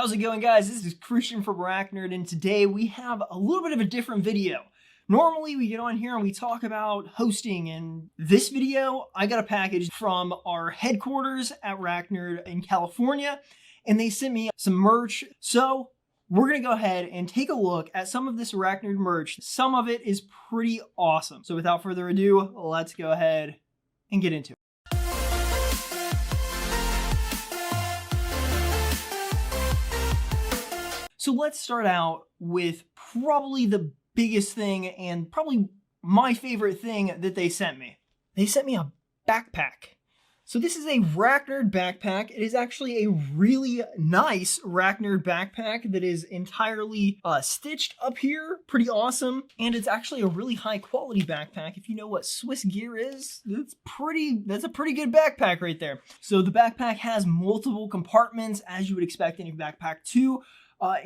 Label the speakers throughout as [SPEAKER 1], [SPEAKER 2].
[SPEAKER 1] How's it going, guys? This is Christian from RackNerd, and today we have a little bit of a different video. Normally we get on here and we talk about hosting, and this video I got a package from our headquarters at RackNerd in California, and they sent me some merch. So we're gonna go ahead and take a look at some of this RackNerd merch. Some of it is pretty awesome. So without further ado, let's go ahead and get into it. So let's start out with probably the biggest thing and probably my favorite thing that they sent me. They sent me a backpack. So this is a RackNerd backpack. It is actually a really nice RackNerd backpack that is entirely stitched up here. Pretty awesome. And it's actually a really high quality backpack. If you know what Swiss gear is, that's a pretty good backpack right there. So the backpack has multiple compartments, as you would expect any backpack to.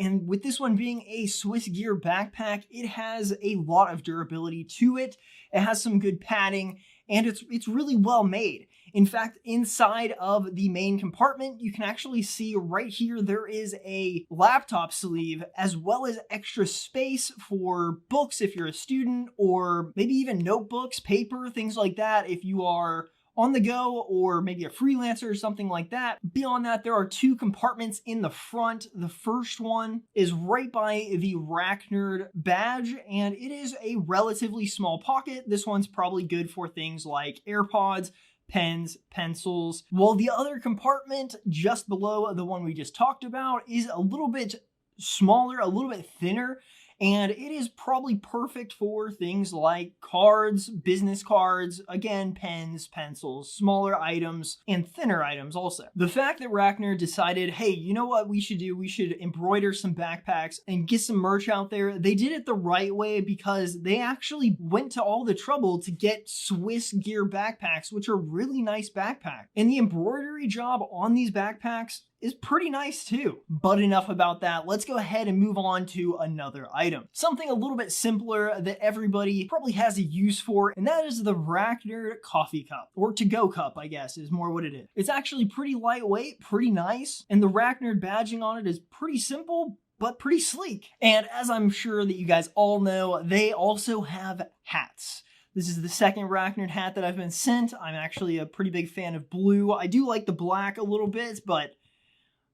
[SPEAKER 1] And with this one being a Swiss gear backpack, it has a lot of durability to it. It has some good padding, and it's really well made. In fact, inside of the main compartment, you can actually see right here there is a laptop sleeve, as well as extra space for books if you're a student, or maybe even notebooks, paper, things like that if you are on the go or maybe a freelancer or something like that. Beyond that, there are two compartments in the front. The first one is right by the RackNerd badge, and it is a relatively small pocket. This one's probably good for things like AirPods, pens, pencils, while the other compartment just below the one we just talked about is a little bit smaller, a little bit thinner, and it is probably perfect for things like cards, business cards, again, pens, pencils, smaller items, and thinner items also. The fact that RackNerd decided, hey, you know what we should do? We should embroider some backpacks and get some merch out there. They did it the right way because they actually went to all the trouble to get Swiss gear backpacks, which are really nice backpacks. And the embroidery job on these backpacks is pretty nice too. But enough about that. Let's go ahead and move on to another item. Something a little bit simpler that everybody probably has a use for, and that is the RackNerd coffee cup, or to-go cup, I guess, is more what it is. It's actually pretty lightweight, pretty nice, and the RackNerd badging on it is pretty simple, but pretty sleek. And as I'm sure that you guys all know, they also have hats. This is the second RackNerd hat that I've been sent. I'm actually a pretty big fan of blue. I do like the black a little bit, but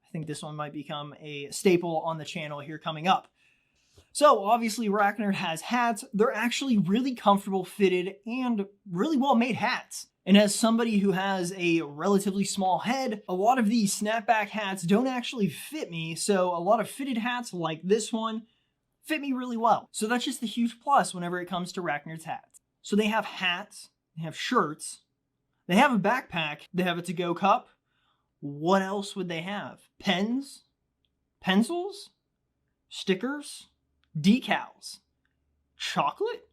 [SPEAKER 1] I think this one might become a staple on the channel here coming up. So obviously RackNerd has hats. They're actually really comfortable fitted and really well made hats. And as somebody who has a relatively small head, a lot of these snapback hats don't actually fit me. So a lot of fitted hats like this one fit me really well. So that's just a huge plus whenever it comes to RackNerd's hats. So they have hats, they have shirts, they have a backpack, they have a to-go cup. What else would they have? Pens, pencils, stickers, decals, chocolate?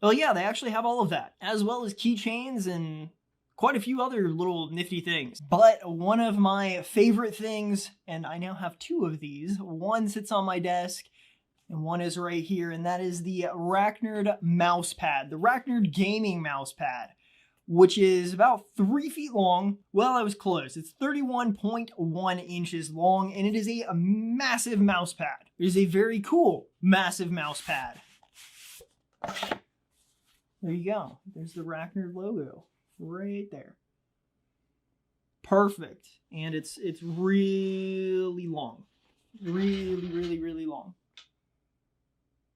[SPEAKER 1] Oh yeah, they actually have all of that, as well as keychains and quite a few other little nifty things. But one of my favorite things, and I now have two of these, one sits on my desk and one is right here, and that is the RackNerd mouse pad, the RackNerd gaming mouse pad, which is about 3 feet long. Well, I was close. It's 31.1 inches long, and it is a massive mouse pad. It is a very cool, massive mouse pad. There you go. There's the RackNerd logo right there. Perfect. And it's really long. Really long.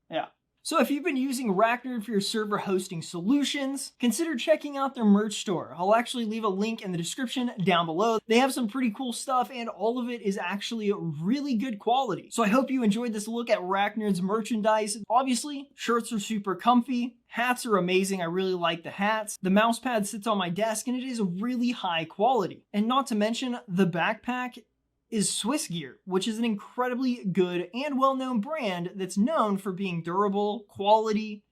[SPEAKER 1] Yeah. So if you've been using RackNerd for your server hosting solutions, consider checking out their merch store. I'll actually leave a link in the description down below. They have some pretty cool stuff, and all of it is actually really good quality. So I hope you enjoyed this look at RackNerd's merchandise. Obviously, shirts are super comfy. Hats are amazing. I really like the hats. The mouse pad sits on my desk, and it is really high quality. And not to mention, the backpack is Swiss gear, which is an incredibly good and well-known brand that's known for being durable, quality,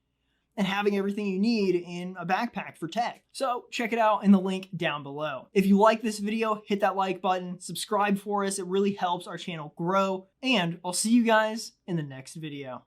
[SPEAKER 1] and having everything you need in a backpack for tech. So check it out in the link down below. If you like this video, hit that like button, subscribe for us. It really helps our channel grow, and I'll see you guys in the next video.